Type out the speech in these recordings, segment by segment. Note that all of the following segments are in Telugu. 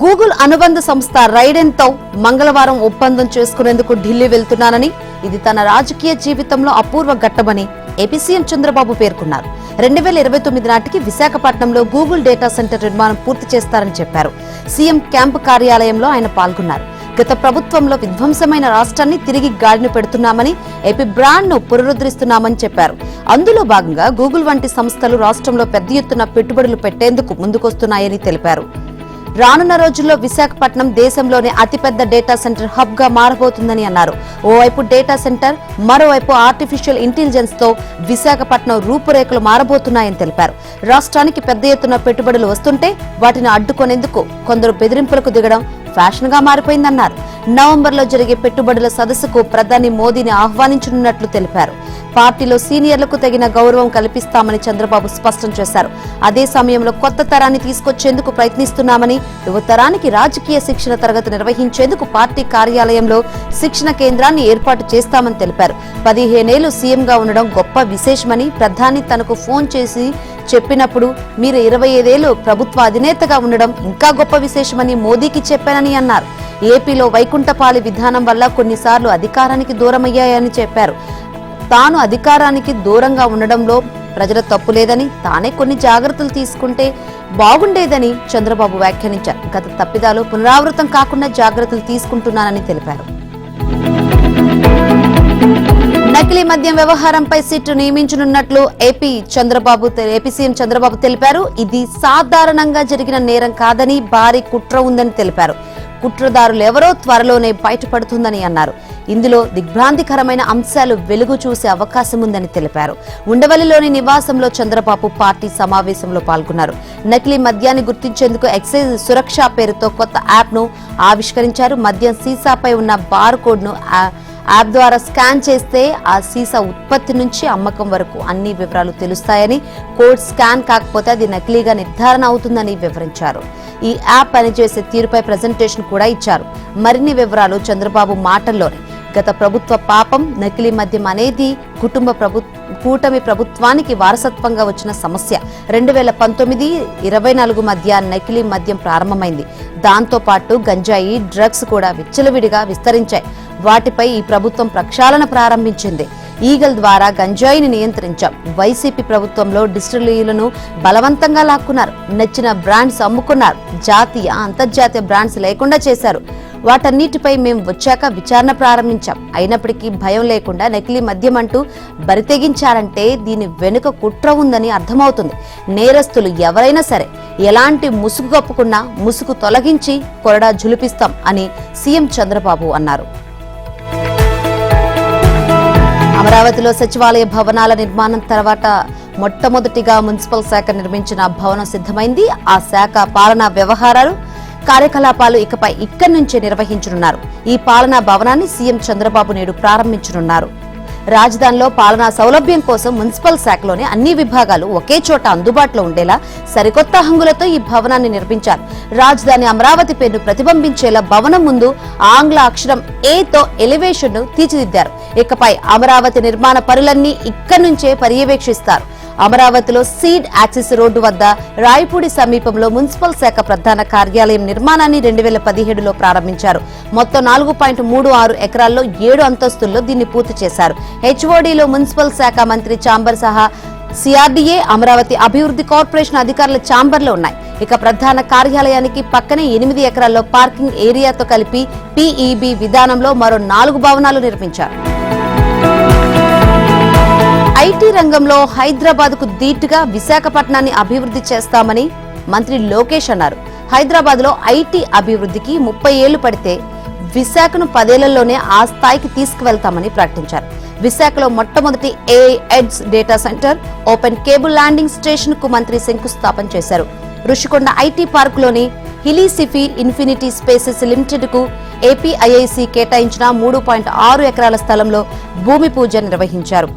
గూగుల్ అనుబంధ సంస్థ రైడెన్ తో మంగళవారం ఒప్పందం చేసుకునేందుకు ఢిల్లీ వెళ్తున్నానని, ఇది తన రాజకీయ జీవితంలో అపూర్వ ఘట్టమని ఏపీ సీఎం చంద్రబాబు పేర్కొన్నారు. 2029 నాటికి విశాఖపట్నంలో గూగుల్ డేటా సెంటర్ నిర్మాణం పూర్తి చేస్తారని చెప్పారు. సీఎం క్యాంపు కార్యాలయంలో ఆయన పాల్గొన్నారు. గత ప్రభుత్వంలో విధ్వంసమైన రాష్ట్రాన్ని తిరిగి గాడిన పెడుతున్నామని, ఏపీ బ్రాండ్ ను పునరుద్ధరిస్తున్నామని చెప్పారు. అందులో భాగంగా గూగుల్ వంటి సంస్థలు రాష్ట్రంలో పెద్ద ఎత్తున పెట్టుబడులు పెట్టేందుకు ముందుకొస్తున్నాయని తెలిపారు. రానున్న రోజుల్లో విశాఖపట్నం దేశంలోనే అతిపెద్ద డేటా సెంటర్ హబ్ గా మారబోతుందని అన్నారు. ఓవైపు డేటా సెంటర్, మరోవైపు ఆర్టిఫిషియల్ ఇంటెలిజెన్స్ తో విశాఖపట్నం రూపురేఖలు మారబోతున్నాయని తెలిపారు. రాష్ట్రానికి పెద్ద ఎత్తున పెట్టుబడులు వస్తుంటే వాటిని అడ్డుకునేందుకు కొందరు బెదిరింపులకు దిగడం ఫ్యాషన్ గా మారిపోయిందన్నారు. నవంబర్లో జరిగే పెట్టుబడుల సదస్సుకు ప్రధాని మోదీని ఆహ్వానించనున్నట్లు తెలిపారు. పార్టీలో సీనియర్లకు తగిన గౌరవం కల్పిస్తామని చంద్రబాబు స్పష్టం చేశారు. అదే సమయంలో కొత్త తరాన్ని తీసుకొచ్చేందుకు ప్రయత్నిస్తున్నామని, యువతరానికి రాజకీయ శిక్షణ తరగతి నిర్వహించేందుకు పార్టీ కార్యాలయంలో శిక్షణ కేంద్రాన్ని ఏర్పాటు చేస్తామని తెలిపారు. 15 ఏళ్లు సీఎంగా ఉండడం గొప్ప విశేషమని, ప్రధాని తనకు ఫోన్ చేసి చెప్పినప్పుడు మీరు 25 ఏళ్లు ప్రభుత్వ అధినేతగా ఉండడం ఇంకా గొప్ప విశేషమని మోదీకి చెప్పానని అన్నారు. ఏపీలో వైకుంఠపాలి విధానం వల్ల కొన్నిసార్లు అధికారానికి దూరమయ్యాయని చెప్పారు. తాను అధికారానికి దూరంగా ఉండడంలో ప్రజల తప్పు లేదని, తానే కొన్ని జాగ్రత్తలు తీసుకుంటే బాగుండేదని చంద్రబాబు వ్యాఖ్యానించారు. గత తప్పిదాలు పునరావృతం కాకుండా జాగ్రత్తలు తీసుకుంటున్నానని తెలిపారు. నకిలీ మద్యం వ్యవహారంపై సిట్ నియమించనున్నట్లు ఏపీ సీఎం చంద్రబాబు తెలిపారు. ఇది సాధారణంగా జరిగిన నేరం కాదని, భారీ కుట్ర ఉందని తెలిపారు. కుట్రదారులెవరో త్వరలోనే బయటపడుతుందని అన్నారు. ఇందులో దిగ్భ్రాంతికరమైన అంశాలు వెలుగు చూసే అవకాశం ఉందని తెలిపారు. ఉండవల్లిలోని నివాసంలో చంద్రబాబు పార్టీ సమావేశంలో పాల్గొన్నారు. నకిలీ మద్యాన్ని గుర్తించేందుకు ఎక్సైజ్ సురక్ష పేరుతో కొత్త యాప్ ను ఆవిష్కరించారు. మద్యం సీసాపై ఉన్న బార్ కోడ్ ను యాప్ ద్వారా స్కాన్ చేస్తే ఆ సీసా ఉత్పత్తి నుంచి అమ్మకం వరకు అన్ని వివరాలు తెలుస్తాయని, కోడ్ స్కాన్ కాకపోతే అది నకిలీగా నిర్ధారణ అవుతుందని వివరించారు. ఈ యాప్ పనిచేసే తీరుపై ప్రెజెంటేషన్ కూడా ఇచ్చారు. మరిన్ని వివరాలు చంద్రబాబు మాటల్లోనే. గత ప్రభుత్వ పాపం నకిలీ మద్యం అనేది కూటమి ప్రభుత్వానికి వారసత్వంగా వచ్చిన సమస్య. 2019-24 మధ్య నకిలీ మద్యం ప్రారంభమైంది. దాంతో పాటు గంజాయి, డ్రగ్స్ కూడా విచ్చలవిడిగా విస్తరించాయి. వాటిపై ఈ ప్రభుత్వం ప్రక్షాళన ప్రారంభించింది. ఈగల్ ద్వారా గంజాయిని నియంత్రించాం. వైసీపీ ప్రభుత్వంలో డిస్టిలరీలను బలవంతంగా లాక్కున్నారు. నచ్చిన బ్రాండ్స్ అమ్ముకున్నారు. జాతీయ, అంతర్జాతీయ బ్రాండ్స్ లేకుండా చేశారు. వాటన్నిటిపై మేం వచ్చాక విచారణ ప్రారంభించాం. అయినప్పటికీ భయం లేకుండా నకిలీ మద్యం అంటూ బరితెగించారంటే దీని వెనుక కుట్ర ఉందని అర్థమవుతుంది. నేరస్తులు ఎవరైనా సరే ఎలాంటి ముసుగు కప్పుకున్నా ముసుగు తొలగించి కొరడా జులిపిస్తాం అని సీఎం చంద్రబాబు అన్నారు. అమరావతిలో సచివాలయ భవనాల నిర్మాణం తర్వాత మొట్టమొదటిగా మున్సిపల్ శాఖ నిర్మించిన భవనం సిద్ధమైంది. ఆ శాఖ పాలనా వ్యవహారాలు, కార్యకలాపాలు ఇకపై ఇక్కడి నుంచే నిర్వహించనున్నారు. ఈ పాలనా భవనాన్ని సీఎం చంద్రబాబు నేడు ప్రారంభించనున్నారు. రాజధానిలో పాలనా సౌలభ్యం కోసం మున్సిపల్ శాఖలోనే అన్ని విభాగాలు ఒకే చోట అందుబాటులో ఉండేలా సరికొత్త హంగులతో ఈ భవనాన్ని నిర్మించారు. రాజధాని అమరావతి పేరును ప్రతిబింబించేలా భవనం ముందు ఆంగ్ల అక్షరం ఏతో ఎలివేషన్ ను తీర్చిదిద్దారు. ఇకపై అమరావతి నిర్మాణ పనులన్నీ ఇక్కడి నుంచే పర్యవేక్షిస్తారు. అమరావతిలో సీడ్ యాక్సిస్ రోడ్డు వద్ద రాయపూడి సమీపంలో మున్సిపల్ శాఖ ప్రధాన కార్యాలయం నిర్మాణాన్ని 2017లో ప్రారంభించారు. మొత్తం 4.36 ఎకరాల్లో 7 అంతస్తుల్లో దీన్ని పూర్తి చేశారు. హెచ్ఓడిలో మున్సిపల్ శాఖ మంత్రి ఛాంబర్ సహా సిఆర్డీఏ, అమరావతి అభివృద్ధి కార్పొరేషన్ అధికారుల ఛాంబర్లు ఉన్నాయి. ఇక ప్రధాన కార్యాలయానికి పక్కనే 8 ఎకరాల్లో పార్కింగ్ ఏరియాతో కలిపి పీఈబీ విధానంలో మరో 4 భవనాలు నిర్మించారు. ఐటీ రంగంలో హైదరాబాద్ కు దీటుగా విశాఖపట్నాన్ని అభివృద్ధి చేస్తామని మంత్రి లోకేష్ అన్నారు. హైదరాబాద్ లో ఐటీ అభివృద్ధికి 30 ఏళ్లు పడితే విశాఖను 10 ఏళ్లలోనే ఆ స్థాయికి తీసుకువెళ్తామని ప్రకటించారు. విశాఖలో మొట్టమొదటి AI edge data centre, open cable landing station కు మంత్రి శంకుస్థాపన చేశారు. రుషికొండ ఐటీ పార్క్ లోని హిలీసిఫీ ఇన్ఫినిటీ స్పేసెస్ లిమిటెడ్ కు ఏపీఐఐసి కేటాయించిన 3.6 ఎకరాల స్థలంలో భూమి పూజ నిర్వహించారు.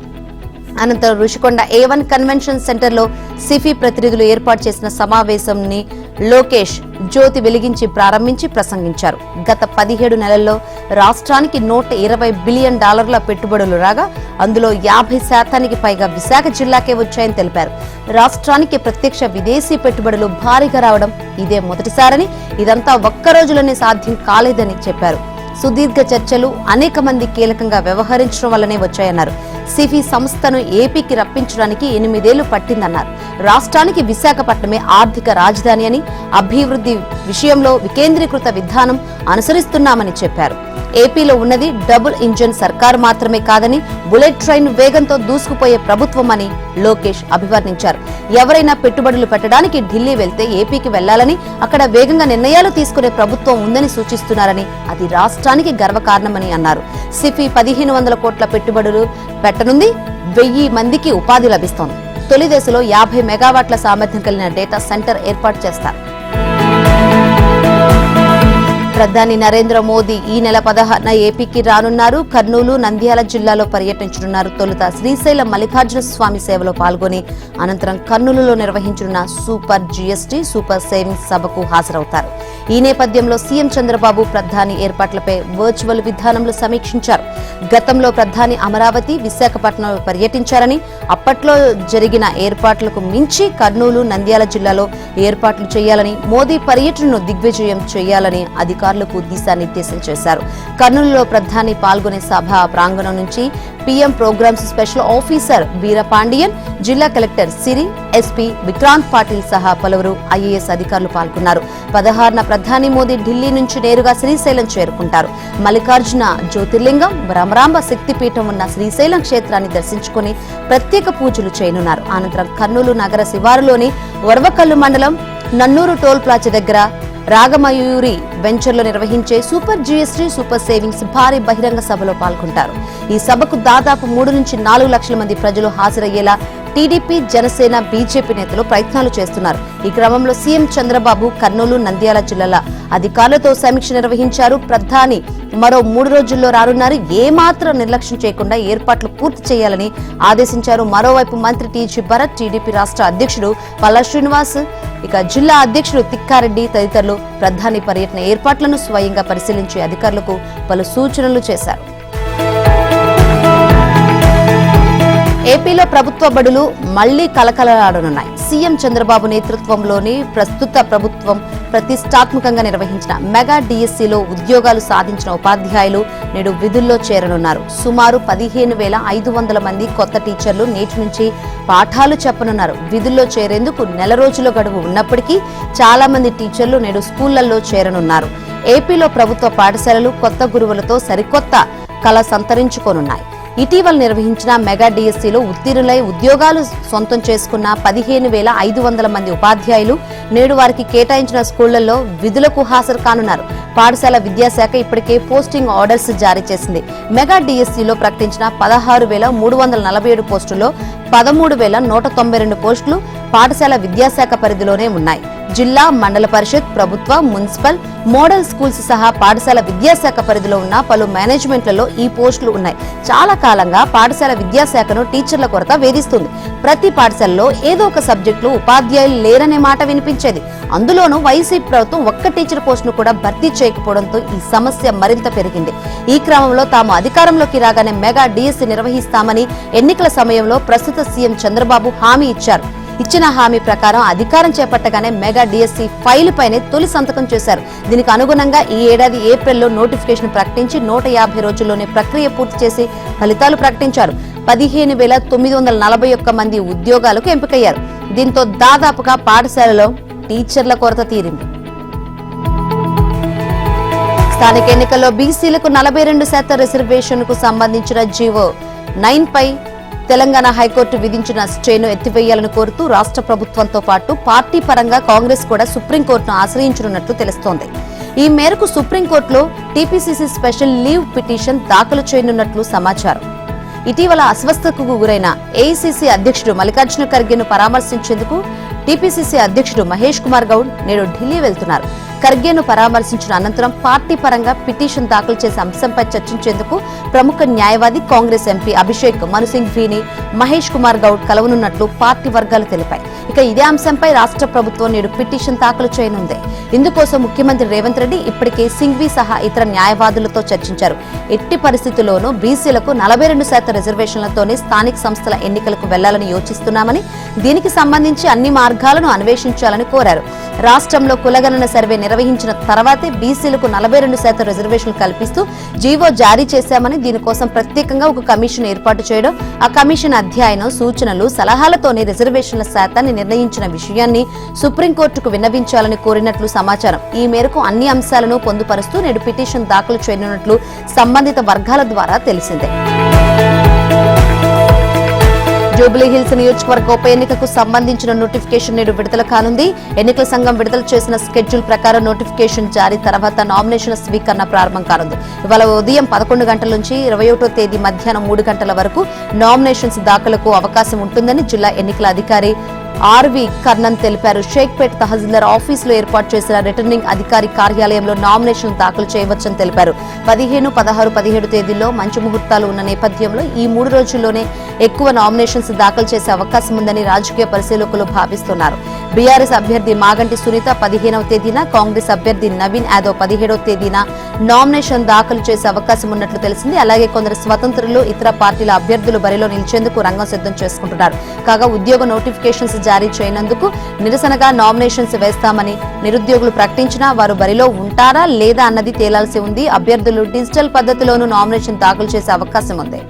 అనంతరం రుషికొండ A1 కన్వెన్షన్ సెంటర్ లో సిఫీ ప్రతినిధులు ఏర్పాటు చేసిన సమావేశాన్ని లోకేష్ జ్యోతి వెలిగించి ప్రారంభించి ప్రసంగించారు. గత 17 నెలల్లో రాష్ట్రానికి $120 బిలియన్ పెట్టుబడులు రాగా అందులో 50% పైగా విశాఖ జిల్లాకే వచ్చాయని తెలిపారు. రాష్ట్రానికి ప్రత్యక్ష విదేశీ పెట్టుబడులు భారీగా రావడం ఇదే మొదటిసారని, ఇదంతా ఒక్క రోజులోనే సాధ్యం కాలేదని చెప్పారు. సుదీర్ఘ చర్చలు, అనేక మంది కీలకంగా వ్యవహరించడం వల్లనే వచ్చాయన్నారు. సిఫీ సంస్థను ఏపీకి రప్పించడానికి 8 ఏళ్లు పట్టిందన్నారు. రాష్ట్రానికి విశాఖపట్నమే ఆర్థిక రాజధాని అని, అభివృద్ధి విషయంలో వికేంద్రీకృత విధానం అనుసరిస్తున్నామని చెప్పారు. ఏపీలో ఉన్నది డబుల్ ఇంజన్ సర్కారు మాత్రమే కాదని, బుల్లెట్ ట్రైన్ వేగంతో దూసుకుపోయే ప్రభుత్వం అని లోకేష్ అభివర్ణించారు. ఎవరైనా పెట్టుబడులు పెట్టడానికి ఢిల్లీ వెళ్తే ఏపీకి వెళ్లాలని, అక్కడ వేగంగా నిర్ణయాలు తీసుకునే ప్రభుత్వం ఉందని సూచిస్తున్నారని, అది రాష్ట్రానికి గర్వకారణమని అన్నారు. సిఫీ 1500 కోట్ల పెట్టుబడులు పెట్టనుంది. 1000 మందికి ఉపాధి లభిస్తోంది. తొలి దశలో 50 మెగావాట్ల సామర్థ్యం కలిగిన డేటా సెంటర్ ఏర్పాటు చేస్తారు. ప్రధాని నరేంద్ర మోదీ ఈ నెల 16న ఏపీకి రానున్నారు. కర్నూలు, నంద్యాల జిల్లాలో పర్యటించనున్నారు. తొలుత శ్రీశైలం మల్లికార్జున స్వామి సేవలో పాల్గొని అనంతరం కర్నూలులో నిర్వహించనున్న సూపర్ జీఎస్టీ, సూపర్ సేవింగ్స్ సభకు హాజరవుతారు. ఈ నేపథ్యంలో సీఎం చంద్రబాబు ప్రధాని ఏర్పాట్లపై వర్చువల్ విధానంలో సమీక్షించారు. గతంలో ప్రధాని అమరావతి, విశాఖపట్నంలో పర్యటించారని, అప్పట్లో జరిగిన ఏర్పాట్లకు మించి కర్నూలు, నంద్యాల జిల్లాలో ఏర్పాట్లు చేయాలని, మోదీ పర్యటనను దిగ్విజయం చేయాలని అధికారులకు దిశానిర్దేశం చేశారు. కర్నూలులో ప్రధాని పాల్గొనే సభ ప్రాంగణం నుంచి PM programs special officer Veerapandian, జిల్లా కలెక్టర్ సిరి, ఎస్పీ విక్రాంత్ పాటిల్ సహా పలువురు ఐఏఎస్ అధికారులు పాల్గొన్నారు. 16న ప్రధాని మోదీ ఢిల్లీ నుంచి నేరుగా శ్రీశైలం చేరుకుంటారు. మల్లికార్జున జ్యోతిర్లింగం, భ్రమరాంబ శక్తిపీఠం ఉన్న శ్రీశైలం క్షేత్రాన్ని దర్శించుకుని ప్రత్యేక పూజలు చేయనున్నారు. అనంతరం కర్నూలు నగర శివారులోని వరవకల్లు మండలం నన్నూరు టోల్ ప్లాజా దగ్గర రాగమయూరి వెంచర్లో నిర్వహించే సూపర్ జీఎస్టీ, సూపర్ సేవింగ్స్ భారీ బహిరంగ సభలో పాల్గొంటారు. ఈ సభకు దాదాపు 3 నుంచి 4 లక్షల మంది ప్రజలు హాజరయ్యేలా టీడీపీ, జనసేన, బీజేపీ నేతలు ప్రయత్నాలు చేస్తున్నారు. ఈ క్రమంలో సీఎం చంద్రబాబు కర్నూలు, నంద్యాల జిల్లాల అధికారులతో సమీక్ష నిర్వహించారు. ప్రధాని మరో 3 రోజుల్లో రానున్నారు. ఏమాత్రం నిర్లక్ష్యం చేయకుండా ఏర్పాట్లు పూర్తి చేయాలని ఆదేశించారు. మరోవైపు మంత్రి టీజీ భరత్, టీడీపీ రాష్ట్ర అధ్యక్షుడు పల్లా శ్రీనివాస్, ఇక జిల్లా అధ్యక్షుడు తిక్కారెడ్డి తదితరులు ప్రధాని పర్యటన ఏర్పాట్లను స్వయంగా పరిశీలించి అధికారులకు పలు సూచనలు చేశారు. ఏపీలో ప్రభుత్వ బడులు మళ్లీ కలకలలాడనున్నాయి. సీఎం చంద్రబాబు నేతృత్వంలోని ప్రస్తుత ప్రభుత్వం ప్రతిష్టాత్మకంగా నిర్వహించిన మెగా డిఎస్సీలో ఉద్యోగాలు సాధించిన ఉపాధ్యాయులు నేడు విధుల్లో చేరనున్నారు. సుమారు 15,500 మంది కొత్త టీచర్లు నేటి నుంచి పాఠాలు చెప్పనున్నారు. విధుల్లో చేరేందుకు నెల రోజుల గడువు ఉన్నప్పటికీ చాలా మంది టీచర్లు నేడు స్కూళ్లలో చేరనున్నారు. ఏపీలో ప్రభుత్వ పాఠశాలలు కొత్త గురువులతో సరికొత్త కళ సంతరించుకోనున్నాయి. ఇటీవల నిర్వహించిన మెగా డిఎస్సీలో ఉత్తీర్ణులై ఉద్యోగాలు సొంతం చేసుకున్న 15,500 మంది ఉపాధ్యాయులు నేడు వారికి కేటాయించిన స్కూళ్లలో విధులకు హాజరు కానున్నారు. పాఠశాల విద్యాశాఖ ఇప్పటికే పోస్టింగ్ ఆర్డర్స్ జారీ చేసింది. మెగా డిఎస్సీలో ప్రకటించిన 16,347 పోస్టుల్లో 13,192 పోస్టులు పాఠశాల విద్యాశాఖ పరిధిలోనే ఉన్నాయి. జిల్లా, మండల పరిషత్, ప్రభుత్వ, మున్సిపల్, మోడల్ స్కూల్స్ సహా పాఠశాల విద్యాశాఖ పరిధిలో ఉన్న పలు మేనేజ్మెంట్లలో ఈ పోస్టులు ఉన్నాయి. చాలా కాలంగా పాఠశాల విద్యాశాఖను టీచర్ల కొరత వేధిస్తుంది. ప్రతి పాఠశాలలో ఏదో ఒక సబ్జెక్టులో ఉపాధ్యాయులు లేరనే మాట వినిపించేది. అందులోనూ వైసీపీ ప్రభుత్వం ఒక్క టీచర్ పోస్టును కూడా భర్తీ చేయకపోవడంతో ఈ సమస్య మరింత పెరిగింది. ఈ క్రమంలో తాము అధికారంలోకి రాగానే మెగా డిఎస్సీ నిర్వహిస్తామని ఎన్నికల సమయంలో ప్రస్తుత సీఎం చంద్రబాబు హామీ ఇచ్చారు. ఇచ్చిన హామీ ప్రకారం అధికారం చేపట్టగానే మెగా డిఎస్సీ ఫైల్ పైనే తొలి సంతకం చేశారు. దీనికి అనుగుణంగా ఈ ఏడాది ఏప్రిల్లో నోటిఫికేషన్ ప్రకటించి 150 రోజుల్లోనే ప్రక్రియ పూర్తి చేసి ఫలితాలు ప్రకటించారు. 15,941 మంది ఉద్యోగాలకు ఎంపికయ్యారు. దీంతో దాదాపుగా పాఠశాలలో టీచర్ల కొరత తీరింది. స్థానిక ఎన్నికల్లో బీసీలకు 42% రిజర్వేషన్ కు సంబంధించిన జీవో 9 పై తెలంగాణ హైకోర్టు విధించిన స్టేను ఎత్తివేయాలని కోరుతూ రాష్ట్ర ప్రభుత్వంతో పాటు పార్టీ పరంగా కాంగ్రెస్ కూడా సుప్రీంకోర్టును ఆశ్రయించనున్నట్లు తెలుస్తోంది. ఈ మేరకు సుప్రీంకోర్టులో టీపీసీసీ స్పెషల్ లీవ్ పిటిషన్ దాఖలు చేయనున్నట్లు సమాచారం. ఇటీవల అస్వస్థతకు గురైన ఏఐసీసీ అధ్యక్షుడు మల్లికార్జున ఖర్గేను పరామర్శించేందుకు టీపీసీసీ అధ్యక్షుడు మహేష్ కుమార్ గౌడ్ నేడు ఢిల్లీ వెళ్తున్నారు. ఖర్గేను పరామర్శించిన అనంతరం పార్టీ పరంగా పిటిషన్ దాఖలు చేసే అంశంపై చర్చించేందుకు ప్రముఖ న్యాయవాది కాంగ్రెస్ ఎంపీ అభిషేక్ మను సింఘ్వీని మహేష్ కుమార్ గౌడ్ కలవనున్నట్లు పార్టీ వర్గాలు తెలిపాయి. ఇక ఇదే అంశంపై రాష్ట్ర ప్రభుత్వం నేడు పిటిషన్ దాఖలు చేయనుంది. ఇందుకోసం ముఖ్యమంత్రి రేవంత్ రెడ్డి ఇప్పటికే సింఘ్వీ సహా ఇతర న్యాయవాదులతో చర్చించారు. ఎట్టి పరిస్థితుల్లోనూ బీసీలకు 42% రిజర్వేషన్లతోనే స్థానిక సంస్థల ఎన్నికలకు వెళ్లాలని యోచిస్తున్నామని, దీనికి సంబంధించి అన్ని మార్గాలను అన్వేషించాలని కోరారు. రాష్ట్రంలో కులగణన సర్వే నిర్వహించిన తర్వాతే బీసీలకు 42% రిజర్వేషన్లు కల్పిస్తూ జీవో జారీ చేశామని, దీనికోసం ప్రత్యేకంగా ఒక కమిషన్ ఏర్పాటు చేయడం, ఆ కమిషన్ అధ్యయనం, సూచనలు, సలహాలతోనే రిజర్వేషన్ల శాతాన్ని నిర్ణయించిన విషయాన్ని సుప్రీంకోర్టుకు విన్నవించాలని కోరినట్లు సమాచారం. ఈ మేరకు అన్ని అంశాలను పొందుపరుస్తూ నేడు పిటిషన్ దాఖలు చేయనున్నట్లు సంబంధిత వర్గాల ద్వారా తెలిసిందే. జూబ్లీహిల్స్ నియోజకవర్గ ఉప ఎన్నికకు సంబంధించిన నోటిఫికేషన్ నేడు విడుదల కానుంది. ఎన్నికల సంఘం విడుదల చేసిన స్కెడ్యూల్ ప్రకారం నోటిఫికేషన్ జారీ తర్వాత నామినేషన్ల స్వీకరణ ప్రారంభం కానుంది. ఇవాళ ఉదయం 11 గంటల నుంచి 21వ తేదీ మధ్యాహ్నం 3 గంటల వరకు నామినేషన్స్ దాఖలకు అవకాశం ఉంటుందని జిల్లా ఎన్నికల అధికారి ఆర్వి కర్ణన్ తెలిపారు. షేక్పేట్ తహసీల్దార్ ఆఫీసులో ఏర్పాటు చేసిన రిటర్నింగ్ అధికారి కార్యాలయంలో నామినేషన్ దాఖలు చేయవచ్చని తెలిపారు. 15, 16, 17 తేదీల్లో మంచి ముహూర్తాలు ఉన్న నేపథ్యంలో ఈ 3 రోజుల్లోనే ఎక్కువ నామినేషన్స్ దాఖలు చేసే అవకాశం ఉందని రాజకీయ పరిశీలకులు భావిస్తున్నారు. బీఆర్ఎస్ అభ్యర్థి మాగంటి సునీత 15వ తేదీన, కాంగ్రెస్ అభ్యర్థి నవీన్ యాదవ్ 17వ తేదీన నామినేషన్ దాఖలు చేసే అవకాశం ఉన్నట్లు తెలిసింది. అలాగే కొందరు స్వతంత్రులు, ఇతర పార్టీల అభ్యర్థులు బరిలో నిలిచేందుకు రంగం సిద్ధం చేసుకుంటున్నారు. కాగా ఉద్యోగ నోటిఫికేషన్స్ జారీ చేయనందుకు నిరసనగా నామినేషన్స్ వేస్తామని నిరుద్యోగులు ప్రకటించినా వారు బరిలో ఉంటారా లేదా అన్నది తేలాల్సి ఉంది. అభ్యర్థులు డిజిటల్ పద్ధతిలోనూ నామినేషన్ దాఖలు చేసే అవకాశం ఉంది.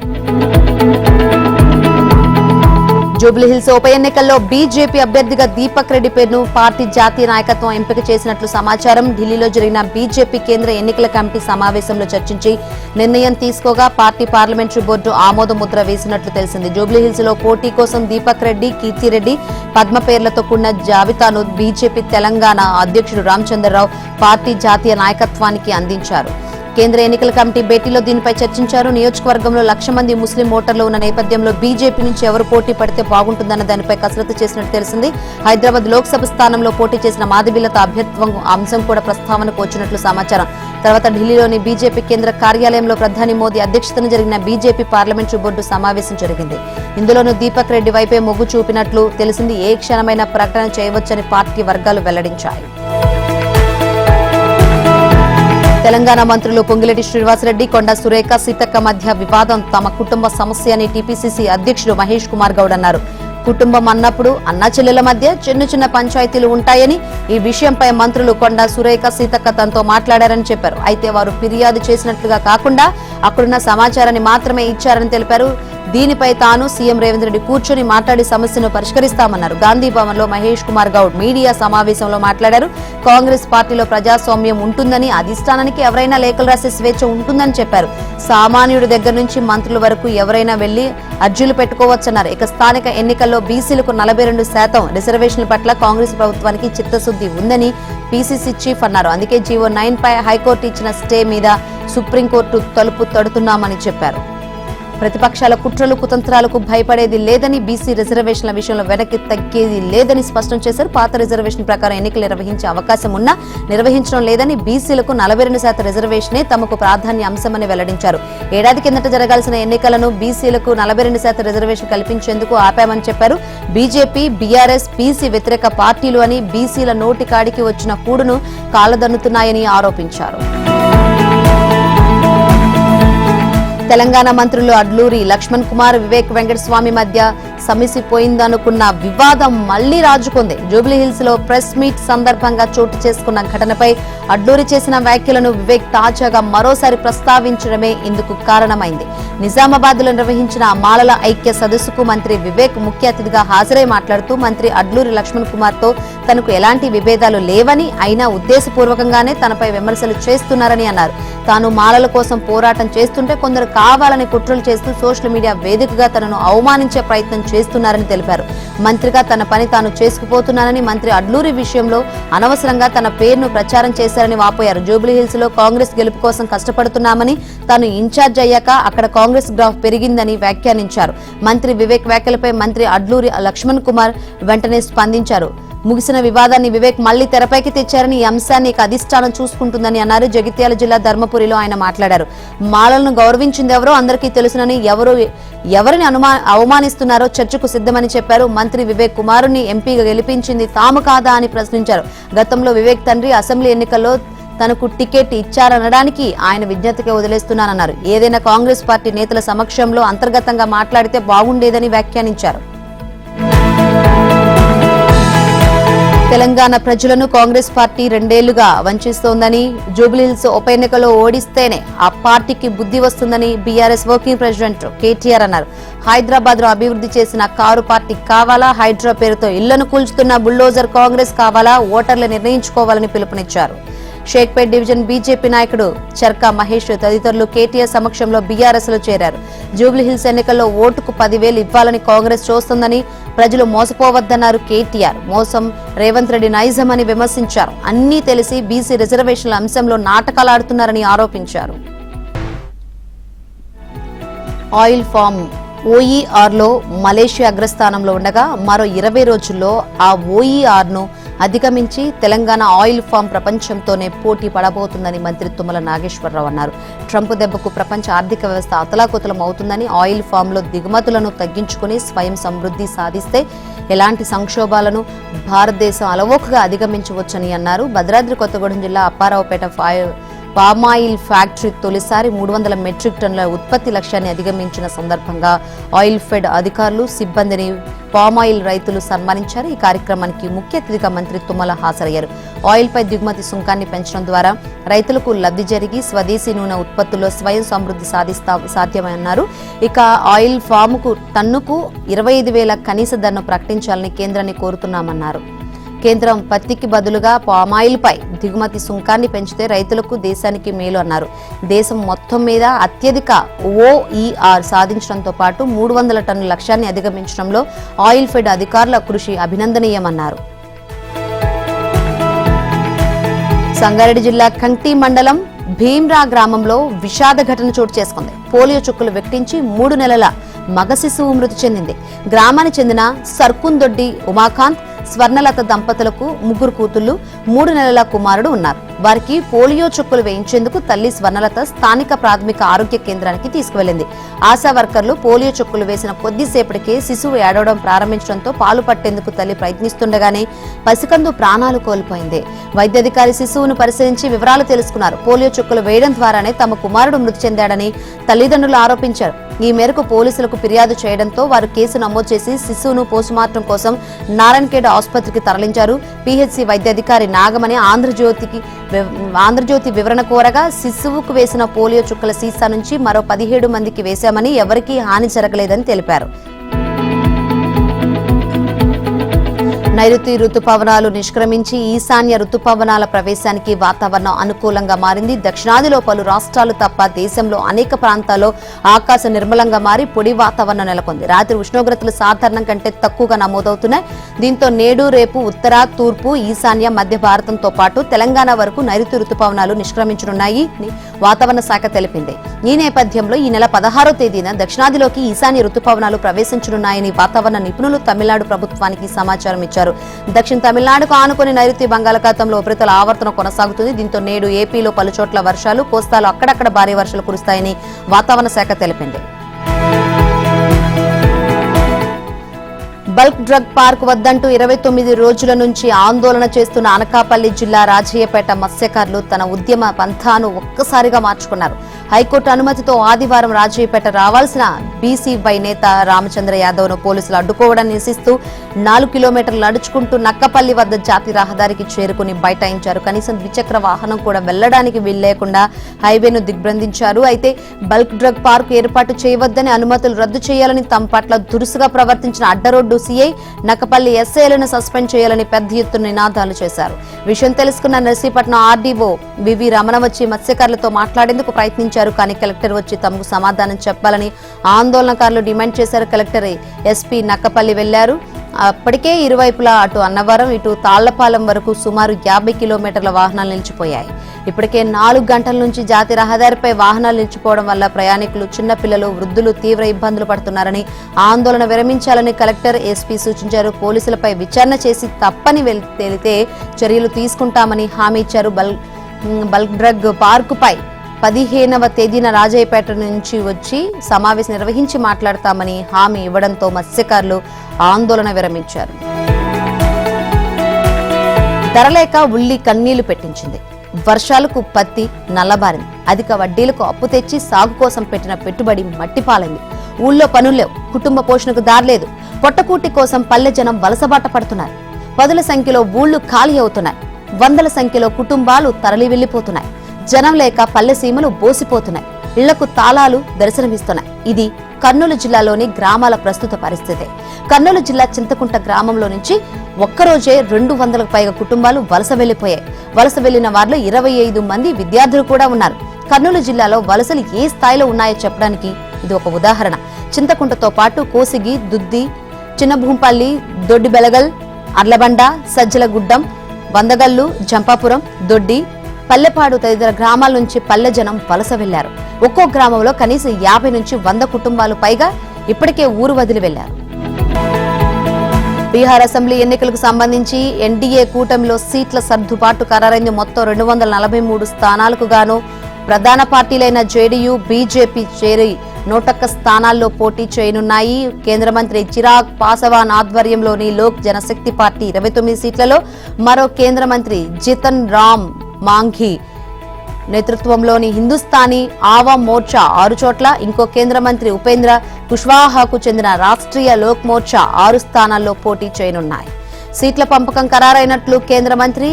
జూబ్లీహిల్స్ ఉప ఎన్నికల్లో బీజేపీ అభ్యర్థిగా దీపక్ రెడ్డి పేరును పార్టీ జాతీయ నాయకత్వం ఎంపిక చేసినట్లు సమాచారం. ఢిల్లీలో జరిగిన బీజేపీ కేంద్ర ఎన్నికల కమిటీ సమావేశంలో చర్చించి నిర్ణయం తీసుకోగా పార్టీ పార్లమెంటరీ బోర్డు ఆమోద ముద్ర వేసినట్లు తెలిసింది. జూబ్లీహిల్స్ లో పోటీ కోసం దీపక్ రెడ్డి, కీర్తిరెడ్డి, పద్మ పేర్లతో కూడిన జాబితాను బీజేపీ తెలంగాణ అధ్యక్షుడు రామచంద్రరావు పార్టీ జాతీయ నాయకత్వానికి అందించారు. కేంద్ర ఎన్నికల కమిటీ భేటీలో దీనిపై చర్చించారు. నియోజకవర్గంలో 1,00,000 మంది ముస్లిం ఓటర్లు ఉన్న నేపథ్యంలో బీజేపీ నుంచి ఎవరు పోటీ పడితే బాగుంటుందన్న దానిపై కసరత్తు చేసినట్టు తెలిసింది. హైదరాబాద్ లోక్సభ స్థానంలో పోటీ చేసిన మాధవిలత అభ్యర్థిత్వం అంశం కూడా ప్రస్తావనకు వచ్చినట్లు సమాచారం. తర్వాత ఢిల్లీలోని బీజేపీ కేంద్ర కార్యాలయంలో ప్రధాని మోదీ అధ్యక్షతన జరిగిన బీజేపీ పార్లమెంటరీ బోర్డు సమావేశం జరిగింది. ఇందులోనూ దీపక్ రెడ్డి వైపే మొగ్గు చూపినట్లు తెలిసింది. ఏ క్షణమైనా ప్రకటన చేయవచ్చని పార్టీ వర్గాలు వెల్లడించాయి. తెలంగాణ మంత్రులు పొంగిలేటి శ్రీనివాసరెడ్డి, కొండా సురేఖ, సీతక్క మధ్య వివాదం తమ కుటుంబ సమస్య అని టీపీసీసీ అధ్యక్షుడు మహేష్ కుమార్ గౌడ్ అన్నారు. కుటుంబం అన్నప్పుడు అన్నా చెల్లెల మధ్య చిన్న పంచాయతీలు ఉంటాయని, ఈ విషయంపై మంత్రులు కొండా సురేఖ, సీతక్క తనతో మాట్లాడారని చెప్పారు. అయితే వారు ఫిర్యాదు చేసినట్లుగా కాకుండా అక్కడున్న సమాచారాన్ని మాత్రమే ఇచ్చారని తెలిపారు. దీనిపై తాను సీఎం రేవంత్ రెడ్డి కూర్చొని మాట్లాడి సమస్యను పరిష్కరిస్తామన్నారు. గాంధీ భవన్ లో మహేష్ కుమార్ గౌడ్ మీడియా సమావేశంలో మాట్లాడారు. కాంగ్రెస్ పార్టీలో ప్రజాస్వామ్యం ఉంటుందని, అధిష్టానానికి ఎవరైనా లేఖలు రాసే స్వేచ్ఛ ఉంటుందని చెప్పారు. సామాన్యుడి దగ్గర నుంచి మంత్రుల వరకు ఎవరైనా వెళ్లి అర్జీలు పెట్టుకోవచ్చన్నారు. ఇక స్థానిక ఎన్నికల్లో బీసీలకు 42% రిజర్వేషన్ల పట్ల కాంగ్రెస్ ప్రభుత్వానికి చిత్తశుద్ది ఉందని పీసీసీ చీఫ్ అన్నారు. అందుకే జీవో 9 పై హైకోర్టు ఇచ్చిన స్టే మీద సుప్రీంకోర్టు తలుపు తడుతున్నామని చెప్పారు. ప్రతిపక్షాల కుట్రలు, కుతంత్రాలకు భయపడేది లేదని, బీసీ రిజర్వేషన్ల విషయంలో వెనక్కి తగ్గేది లేదని స్పష్టం చేశారు. పాత రిజర్వేషన్ ప్రకారం ఎన్నికలు నిర్వహించే అవకాశం ఉన్నా నిర్వహించడం లేదని, బీసీలకు 42% రిజర్వేషనే తమకు ప్రాధాన్య అంశమని వెల్లడించారు. ఏడాది కిందట జరగాల్సిన ఎన్నికలను బీసీలకు 42% రిజర్వేషన్ కల్పించేందుకు ఆపామని చెప్పారు. బీజేపీ, బీఆర్ఎస్ బీసీ వ్యతిరేక పార్టీలు అని, బీసీల నోటికాడికి వచ్చిన కూడును కాలదన్నుతున్నాయని ఆరోపించారు. తెలంగాణ మంత్రులు అడ్లూరి లక్ష్మణ్ కుమార్, వివేక్ వెంకటస్వామి మధ్య సమిసిపోయిందనుకున్న వివాదం మళ్లీ రాజుకుంది. జూబ్లీహిల్స్ లో ప్రెస్ మీట్ సందర్భంగా చోటు చేసుకున్న ఘటనపై అడ్లూరి చేసిన వ్యాఖ్యలను వివేక్ తాజాగా మరోసారి ప్రస్తావించడమే ఇందుకు కారణమైంది. నిజామాబాద్ లో నిర్వహించిన మాలల ఐక్య సదస్సుకు మంత్రి వివేక్ ముఖ్య అతిథిగా హాజరై మాట్లాడుతూ మంత్రి అడ్లూరి లక్ష్మణ్ కుమార్ తో తనకు ఎలాంటి విభేదాలు లేవని, అయినా ఉద్దేశపూర్వకంగానే తనపై విమర్శలు చేస్తున్నారని అన్నారు. తాను మాలల కోసం పోరాటం చేస్తుంటే కొందరు కావాలని కుట్రలు చేస్తూ సోషల్ మీడియా వేదికగా తనను అవమానించే ప్రయత్నం చేస్తున్నారని తెలిపారు. మంత్రిగా తన పని తాను చేసుకుపోతున్నానని, మంత్రి అడ్లూరి విషయంలో అనవసరంగా తన పేరును ప్రచారం చేశారని వాపోయారు. జూబ్లీహిల్స్ లో కాంగ్రెస్ గెలుపు కోసం కష్టపడుతున్నామని, తాను ఇన్ఛార్జ్ అయ్యాక అక్కడ కాంగ్రెస్ గ్రాఫ్ పెరిగిందని వ్యాఖ్యానించారు. మంత్రి వివేక్ వ్యాఖ్యలపై మంత్రి అడ్లూరి లక్ష్మణ్ కుమార్ వెంటనే స్పందించారు. ముగిసిన వివాదాన్ని వివేక్ మళ్లీ తెరపైకి తెచ్చారని, ఈ అంశాన్ని ఇక అధిష్టానం చూసుకుంటుందని అన్నారు. జగిత్యాల జిల్లా ధర్మపురిలో ఆయన మాట్లాడారు. మాలలను గౌరవించింది ఎవరో అందరికీ తెలుసునని, ఎవరిని అవమానిస్తున్నారో చర్చకు సిద్ధమని చెప్పారు. మంత్రి వివేక్ కుమారుని ఎంపీగా గెలిపించింది తాము కాదా అని ప్రశ్నించారు. గతంలో వివేక్ తండ్రి అసెంబ్లీ ఎన్నికల్లో తనకు టికెట్ ఇచ్చారనడానికి ఆయన విజ్ఞతకే వదిలేస్తున్నానన్నారు. ఏదైనా కాంగ్రెస్ పార్టీ నేతల సమక్షంలో అంతర్గతంగా మాట్లాడితే బాగుండేదని వ్యాఖ్యానించారు. తెలంగాణ ప్రజలను కాంగ్రెస్ పార్టీ 2 ఏళ్లుగా వంచిస్తోందని, జూబ్లీహిల్స్ ఉప ఎన్నికలో ఓడిస్తేనే ఆ పార్టీకి బుద్ధి వస్తుందని బీఆర్ఎస్ వర్కింగ్ ప్రెసిడెంట్ కేటీఆర్ అన్నారు. హైదరాబాద్ లో అభివృద్ధి చేసిన కారు పార్టీ కావాలా, హైడ్రా పేరుతో ఇళ్లను కూల్చుతున్న బుల్డోజర్ కాంగ్రెస్ కావాలా, ఓటర్లు నిర్ణయించుకోవాలని పిలుపునిచ్చారు. షేక్పేట్ డివిజన్ బీజేపీ నాయకుడు చర్కా మహేష్ తదితరులు కేటీఆర్ సమక్షంలో బీఆర్ఎస్ లో చేరారు. జూబ్లీహిల్స్ ఎన్నికల్లో ఓటుకు 10,000 ఇవ్వాలని కాంగ్రెస్ చూస్తోందని, ప్రజలు మోసపోవద్దన్నారు కేటీఆర్. మోసం రేవంత్ రెడ్డి నైజం అని విమర్శించారు. అన్నీ తెలిసి బీసీ రిజర్వేషన్ల అంశంలో నాటకాలాడుతున్నారని ఆరోపించారు. ఆయిల్ ఫామ్ ఓఈఆర్లో మలేషియా అగ్రస్థానంలో ఉండగా మరో 20 రోజుల్లో ఆ ఓఈఆర్ను అధిగమించి తెలంగాణ ఆయిల్ ఫామ్ ప్రపంచంతోనే పోటీ పడబోతుందని మంత్రి తుమ్మల నాగేశ్వరరావు అన్నారు. ట్రంప్ దెబ్బకు ప్రపంచ ఆర్థిక వ్యవస్థ అతలాకుతలం అవుతుందని, ఆయిల్ ఫామ్లో దిగుమతులను తగ్గించుకుని స్వయం సమృద్ధి సాధిస్తే ఎలాంటి సంక్షోభాలను భారతదేశం అలవోకగా అధిగమించవచ్చని అన్నారు. భద్రాద్రి కొత్తగూడెం జిల్లా అప్పారావుపేట పామాయిల్ ఫ్యాక్టరీ తొలిసారి 300 మెట్రిక్ టన్నుల ఉత్పత్తి లక్ష్యాన్ని అధిగమించిన సందర్భంగా ఆయిల్ ఫెడ్ అధికారులు, సిబ్బందిని పామాయిల్ రైతులు సన్మానించారు. ఈ కార్యక్రమానికి ముఖ్య అతిథిగా మంత్రి తుమ్మల హాజరయ్యారు. ఆయిల్ పై దిగుమతి సుంకాన్ని పెంచడం ద్వారా రైతులకు లబ్ధి జరిగి స్వదేశీ నూనె ఉత్పత్తుల్లో స్వయం సమృద్ధి సాధ్యమన్నారు. ఇక ఆయిల్ ఫామ్కు టన్నుకు 25,000 కనీస ధరను ప్రకటించాలని కేంద్రాన్ని కోరుతున్నామన్నారు. కేంద్రం పత్తికి బదులుగా పామాయిల్ పై దిగుమతి సుంకాన్ని పెంచితే రైతులకు, దేశానికి మేలు అన్నారు. దేశం మొత్తం మీద అత్యధిక ఓఈఆర్ సాధించడంతో పాటు 300 టన్నుల లక్ష్యాన్ని అధిగమించడంలో ఆయిల్ ఫెడ్ అధికారుల కృషి అభినందనీయమన్నారు. సంగారెడ్డి జిల్లా కంటి మండలం భీమ్రా గ్రామంలో విషాద ఘటన చోటు చేసుకుంది. పోలియో చుక్కలు వెక్టించి 3 నెలల మగ శిశువు మృతి చెందింది. గ్రామానికి చెందిన సర్కుందొడ్డి ఉమాకాంత్, స్వర్ణలత దంపతులకు 3 కూతుళ్లు, 3 నెలల కుమారుడు ఉన్నారు. వారికి పోలియో చుక్కలు వేయించేందుకు తల్లి స్వర్ణలత స్థానిక ప్రాథమిక ఆరోగ్య కేంద్రానికి తీసుకువెళ్లింది. ఆశా వర్కర్లు పోలియో చుక్కలు వేసిన కొద్దిసేపటికే శిశువు ఏడవడం ప్రారంభించడంతో పాలు పట్టేందుకు తల్లి ప్రయత్నిస్తుండగానే పసికందు ప్రాణాలు కోల్పోయింది. వైద్యాధికారి శిశువును పరిశీలించి వివరాలు తెలుసుకున్నారు. పోలియో చుక్కలు వేయడం ద్వారానే తమ కుమారుడు మృతి చెందాడని తల్లిదండ్రులు ఆరోపించారు. ఈ మేరకు పోలీసులకు ఫిర్యాదు చేయడంతో వారు కేసు నమోదు చేసి శిశువును పోస్టుమార్టం కోసం నారాయణఖేడ్ ఆసుపత్రికి తరలించారు. పీహెచ్సీ వైద్యాధికారి నాగమణి ఆంధ్రజ్యోతి వివరణ కోరగా, శిశువుకు వేసిన పోలియో చుక్కల సీసా నుంచి మరో 17 మందికి వేశామని, ఎవరికీ హాని జరగలేదని తెలిపారు. నైరుతి రుతుపవనాలు నిష్క్రమించి ఈశాన్య రుతుపవనాల ప్రవేశానికి వాతావరణం అనుకూలంగా మారింది. దక్షిణాదిలో పలు రాష్ట్రాలు తప్ప దేశంలో అనేక ప్రాంతాల్లో ఆకాశం నిర్మలంగా మారి పొడి వాతావరణం నెలకొంది. రాత్రి ఉష్ణోగ్రతలు సాధారణం కంటే తక్కువగా నమోదవుతున్నాయి. దీంతో నేడు, రేపు ఉత్తర, తూర్పు, ఈశాన్య, మధ్య భారతంతో పాటు తెలంగాణ వరకు నైరుతి రుతుపవనాలు నిష్క్రమించనున్నాయి వాతావరణ శాఖ తెలిపింది. ఈ నేపథ్యంలో ఈ నెల 16వ తేదీన దక్షిణాదిలోకి ఈశాన్య రుతుపవనాలు ప్రవేశించనున్నాయని వాతావరణ నిపుణులు తమిళనాడు ప్రభుత్వానికి సమాచారం ఇచ్చారు. దక్షిణ తమిళనాడుకు ఆనుకుని నైరుతి బంగాళాఖాతంలో ఉపరితల ఆవర్తనం కొనసాగుతుంది. దీంతో నేడు ఏపీలో పలుచోట్ల వర్షాలు, కోస్తాలో అక్కడక్కడ భారీ వర్షాలు కురుస్తాయని వాతావరణ శాఖ తెలిపింది. బల్క్ డ్రగ్ పార్క్ వద్దంటూ 29 రోజుల నుంచి ఆందోళన చేస్తున్న అనకాపల్లి జిల్లా రాజయ్యపేట మత్స్యకారులు తన ఉద్యమ పంథాను ఒక్కసారిగా మార్చుకున్నారు. హైకోర్టు అనుమతితో ఆదివారం రాజయ్యపేట రావాల్సిన బీసీవై నేత రామచంద్ర యాదవ్ను పోలీసులు అడ్డుకోవడాన్ని నిరసిస్తూ 4 కిలోమీటర్లు నడుచుకుంటూ నక్కపల్లి వద్ద జాతీయ రహదారికి చేరుకుని బైఠాయించారు. కనీసం ద్విచక్ర వాహనం కూడా వెళ్లడానికి వీల్లేకుండా హైవేను దిగ్బంధించారు. అయితే బల్క్ డ్రగ్ పార్క్ ఏర్పాటు చేయవద్దని, అనుమతులు రద్దు చేయాలని, తమ పట్ల దురుసుగా ప్రవర్తించిన అడ్డరోడ్డు సీఐ, నక్కపల్లి ఎస్ఐలను సస్పెండ్ చేయాలని పెద్ద ఎత్తున నినాదాలు చేశారు. విషయం తెలుసుకున్న నర్సీపట్నం ఆర్డీఓ వివి రమణ వచ్చి మత్స్యకారులతో మాట్లాడేందుకు ప్రయత్నించారు. కానీ కలెక్టర్ వచ్చి తమకు సమాధానం చెప్పాలని ఆందోళనకారులు డిమాండ్ చేశారు. కలెక్టర్ ఎస్పీ నక్కపల్లి వెళ్లారు. అప్పటికే ఇరువైపులా అటు అన్నవరం ఇటు తాళ్లపాలెం వరకు సుమారు 50 కిలోమీటర్ల వాహనాలు నిలిచిపోయాయి. ఇప్పటికే 4 గంటల నుంచి జాతీయ రహదారిపై వాహనాలు నిలిచిపోవడం వల్ల ప్రయాణికులు, చిన్నపిల్లలు, వృద్ధులు తీవ్ర ఇబ్బందులు పడుతున్నారని, ఆందోళన విరమించాలని కలెక్టర్, ఎస్పీ సూచించారు. పోలీసులపై విచారణ చేసి తప్పని తేలితే చర్యలు తీసుకుంటామని హామీ ఇచ్చారు. బల్క్ డ్రగ్ పార్కుపై 15వ తేదీన రాజయ్యపేట నుంచి వచ్చి సమావేశం నిర్వహించి మాట్లాడతామని హామీ ఇవ్వడంతో మత్స్యకారులు ఆందోళన విరమించారు. ధరలేక ఉల్లి కన్నీళ్లు పెట్టించింది. వర్షాలకు పత్తి నల్లబారింది. అధిక వడ్డీలకు అప్పు తెచ్చి సాగు కోసం పెట్టిన పెట్టుబడి మట్టిపాలైంది. ఊళ్ళో పనుల్లేవు, కుటుంబ పోషణకు దారిలేదు. పొట్టకూటి కోసం పల్లె జనం వలసబాట పడుతున్నారు. పదుల సంఖ్యలో ఊళ్లు ఖాళీ అవుతున్నాయి. వందల సంఖ్యలో కుటుంబాలు తరలి వెళ్లిపోతున్నాయి. జనం లేక పల్లె సీమలు బోసిపోతున్నాయి. ఇళ్లకు తాళాలు దర్శనమిస్తున్నాయి. ఇది కర్నూలు జిల్లాలోని గ్రామాల ప్రస్తుత పరిస్థితి. కర్నూలు జిల్లా చింతకుంట గ్రామంలో నుంచి ఒక్కరోజే 200కు పైగా కుటుంబాలు వలస వెళ్లిపోయాయి. వలస వెళ్లిన వారిలో 25 మంది విద్యార్థులు కూడా ఉన్నారు. కర్నూలు జిల్లాలో వలసలు ఏ స్థాయిలో ఉన్నాయో చెప్పడానికి ఇది ఒక ఉదాహరణ. చింతకుంటతో పాటు కోసిగి, దుద్ది, చిన్నభూంపల్లి, దొడ్డిబెలగల్, అర్లబండ, సజ్జలగుడ్డం, వందగల్లు, జంపాపురం, దొడ్డి, పల్లెపాడు తదితర గ్రామాల నుంచి పల్లె జనం వలస వెళ్లారు. ఒక్కో గ్రామంలో కనీసం 50 నుంచి 100 కుటుంబాలు పైగా ఇప్పటికే ఊరు వదిలి వెళ్లారు. బీహార్ అసెంబ్లీ ఎన్నికలకు సంబంధించి ఎన్డీఏ కూటమిలో సీట్ల సర్దుబాటు ఖరారైంది. మొత్తం 243 స్థానాలకు గాను ప్రధాన పార్టీలైన జేడీయూ, బీజేపీ చేరి 101 స్థానాల్లో పోటీ చేయనున్నాయి. కేంద్ర మంత్రి చిరాగ్ పాసవాన్ ఆధ్వర్యంలోని లోక్ జనశక్తి పార్టీ 29 సీట్లలో, మరో కేంద్ర మంత్రి జితన్ రామ్ మాంఘీ నేతృత్వంలోని హిందుస్థానీ ఆవాం మోర్చా 6 చోట్ల, ఇంకో కేంద్ర మంత్రి ఉపేంద్ర కుష్వాహాకు చెందిన రాష్ట్రీయ లోక్ మోర్చా 6 స్థానాల్లో పోటీ చేయనున్నాయి. సీట్ల పంపకం ఖరారైనట్లు కేంద్ర మంత్రి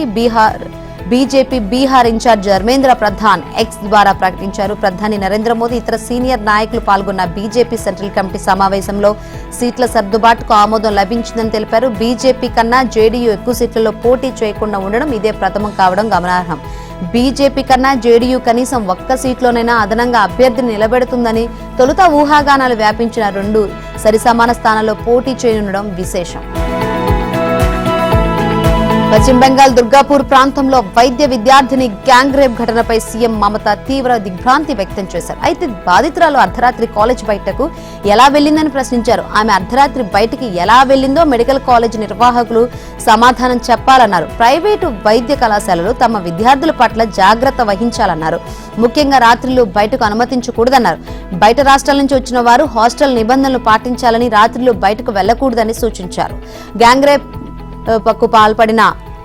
BJP Bihar incharge Dharmendra Pradhan X ద్వారా ప్రకటించారు. ప్రధాని నరేంద్ర మోదీ ఇతర సీనియర్ నాయకులు పాల్గొన్న బీజేపీ సెంట్రల్ కమిటీ సమావేశంలో సీట్ల సర్దుబాటుకు ఆమోదం లభించిందని తెలిపారు. బీజేపీ కన్నా జేడీయూ ఎక్కువ సీట్లలో పోటీ చేయకుండా ఉండడం ఇదే ప్రథమం కావడం గమనార్హం. బీజేపీ కన్నా జేడీయూ కనీసం ఒక్క సీట్లోనైనా అదనంగా అభ్యర్థిని నిలబెడుతుందని తొలుత ఊహాగానాలు వ్యాపించిన 2 సరిసమాన స్థానాల్లో పోటీ చేయనుండడం విశేషం. పశ్చిమ బెంగాల్ దుర్గాపూర్ ప్రాంతంలో వైద్య విద్యార్థిని గ్యాంగ్ రేప్ ఘటనపై సీఎం మమత తీవ్ర దిగ్భ్రాంతి వ్యక్తం చేశారు. అయితే బాధితురాలు అర్ధరాత్రి కాలేజ్ బయటకు ఎలా వెళ్లిందని ప్రశ్నించారు. ఆమె అర్ధరాత్రి బయటికి ఎలా వెళ్లిందో మెడికల్ కాలేజ్ నిర్వాహకులు సమాధానం చెప్పాలన్నారు. ప్రైవేటు వైద్య కళాశాలలు తమ విద్యార్థుల పట్ల జాగ్రత్త వహించాలన్నారు. ముఖ్యంగా రాత్రులు బయటకు అనుమతించకూడదన్నారు. బయట రాష్ట్రాల నుంచి వచ్చిన వారు హాస్టల్ నిబంధనలు పాటించాలని, రాత్రులు బయటకు వెళ్లకూడదని సూచించారు. గ్యాంగ్ రేప్ పక్కు పాల్పడిన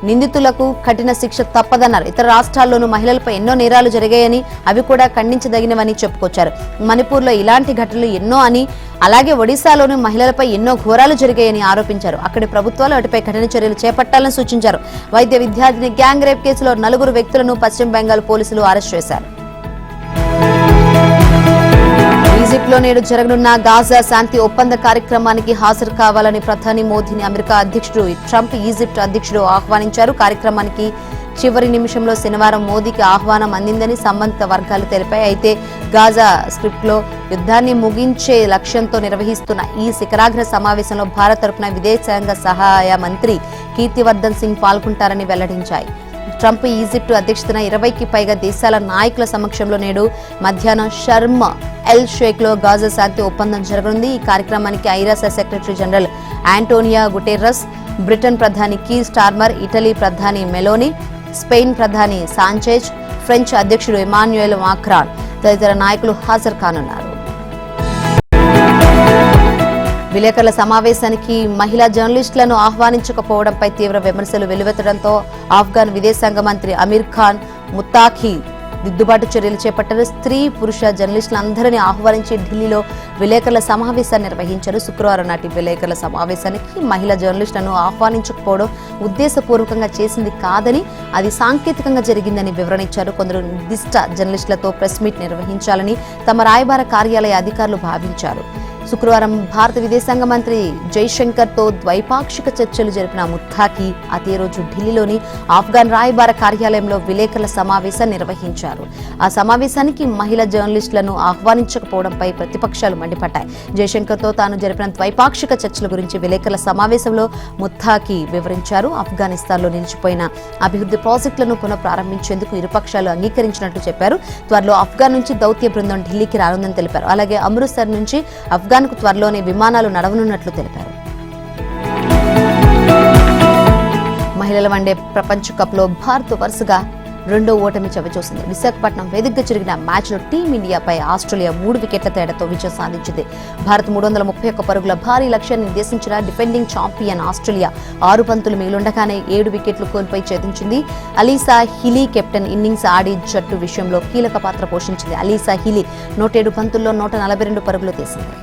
నిందితులకు కఠిన శిక్ష తప్పదన్నారు. ఇతర రాష్ట్రాల్లోనూ మహిళలపై ఎన్నో నేరాలు జరిగాయని, అవి కూడా ఖండించదగినవని చెప్పుకొచ్చారు. మణిపూర్లో ఇలాంటి ఘటనలు ఎన్నో అని, అలాగే ఒడిశాలోనూ మహిళలపై ఎన్నో ఘోరాలు జరిగాయని ఆరోపించారు. అక్కడి ప్రభుత్వాలు వాటిపై కఠిన చర్యలు చేపట్టాలని సూచించారు. వైద్య విద్యార్థిని గ్యాంగ్ రేప్ కేసులో 4 వ్యక్తులను పశ్చిమ బెంగాల్ పోలీసులు అరెస్ట్ చేశారు. ఈజిప్ట్లో నేడు జరగనున్న గాజా శాంతి ఒప్పంద కార్యక్రమానికి హాజరు కావాలని ప్రధాని మోదీని అమెరికా అధ్యక్షుడు ట్రంప్ ఈజిప్ట్ అధ్యక్షుడు ఆహ్వానించారు. కార్యక్రమానికి చివరి నిమిషంలో శనివారం మోదీకి ఆహ్వానం అందిందని సంబంధిత వర్గాలు తెలిపాయి. అయితే గాజా స్క్రిప్ట్లో యుద్ధాన్ని ముగించే లక్ష్యంతో నిర్వహిస్తున్న ఈ శిఖరాగ్ర సమావేశంలో భారత్ తరపున విదేశాంగ సహాయ మంత్రి కీర్తివర్ధన్ సింగ్ పాల్గొంటారని వెల్లడించాయి. ట్రంప్ ఈజిప్ట్ అధ్యక్షతన 20కి పైగా దేశాల నాయకుల సమక్షంలో నేడు మధ్యాహ్నం షర్మ్ ఎల్ షేక్ లో గాజా శాంతి ఒప్పందం జరగనుంది. ఈ కార్యక్రమానికి ఐరాస secretary general Antonio Guterres, Britain ప్రధాని కీర్ స్టార్మర్, ఇటలీ ప్రధాని మెలోని, స్పెయిన్ ప్రధాని సాంచెజ్, ఫ్రెంచ్ అధ్యక్షుడు ఇమాన్యుయల్ మాక్రాన్ తదితర నాయకులు హాజరు కానున్నారు. విలేకరుల సమావేశానికి మహిళా జర్నలిస్టులను ఆహ్వానించకపోవడంపై తీవ్ర విమర్శలు వెల్లువెత్తడంతో ఆఫ్ఘన్ విదేశాంగ మంత్రి అమీర్ ఖాన్ ముత్తాఖీ దిద్దుబాటు చర్యలు చేపట్టారు. స్త్రీ, పురుష జర్నలిస్టులందరినీ ఆహ్వానించి ఢిల్లీలో విలేకరుల సమావేశాన్ని నిర్వహించారు. శుక్రవారం నాటి విలేకరుల సమావేశానికి మహిళా జర్నలిస్టులను ఆహ్వానించకపోవడం ఉద్దేశపూర్వకంగా చేసింది కాదని, అది సాంకేతికంగా జరిగిందని వివరణించారు. కొందరు నిర్దిష్ట జర్నలిస్టులతో ప్రెస్ మీట్ నిర్వహించాలని తమ రాయబార కార్యాలయ అధికారులు భావించారు. శుక్రవారం భారత విదేశాంగ మంత్రి జైశంకర్తో ద్వైపాక్షిక చర్చలు జరిపిన ముత్తాకి అదే రోజు ఢిల్లీలోని ఆఫ్ఘన్ రాయబార కార్యాలయంలో విలేకరుల సమావేశం నిర్వహించారు. ఆ సమావేశానికి మహిళా జర్నలిస్టులను ఆహ్వానించకపోవడంపై ప్రతిపక్షాలు మండిపడ్డాయి. జైశంకర్తో తాను జరిపిన ద్వైపాక్షిక చర్చల గురించి విలేకరుల సమావేశంలో ముత్తాకి వివరించారు. ఆఫ్ఘనిస్తాన్లో నిలిచిపోయిన అభివృద్ధి ప్రాజెక్టులను పునః ప్రారంభించేందుకు ఇరుపక్షాలు అంగీకరించినట్లు చెప్పారు. త్వరలో ఆఫ్ఘన్ నుంచి దౌత్య బృందం ఢిల్లీకి రానుందని తెలిపారు. అలాగే అమృత్సర్ నుంచి ఆఫ్ఘన్కు త్వరలోనే విమానాలు నడవనున్నట్లు తెలిపారు. మహిళల వన్డే ప్రపంచ కప్లో భారత్ వరుసగా రెండో ఓటమి చవిచూసింది. విశాఖపట్నం వేదికగా జరిగిన మ్యాచ్లో టీమిండియాపై ఆస్ట్రేలియా 3 వికెట్ల తేడాతో విజయం సాధించింది. భారత్ 331 పరుగుల భారీ లక్ష్యాన్ని నిర్దేశించిన డిఫెండింగ్ ఛాంపియన్ ఆస్ట్రేలియా 6 బంతులు మిగిలుండగానే 7 వికెట్లు కోల్పోయి ఛేదించింది. అలీసా హిలీ కెప్టెన్ ఇన్నింగ్స్ ఆడి జట్టు విషయంలో కీలక పాత్ర పోషించింది. అలీసా హిలీ 107 బంతుల్లో 142 పరుగులు తీసింది.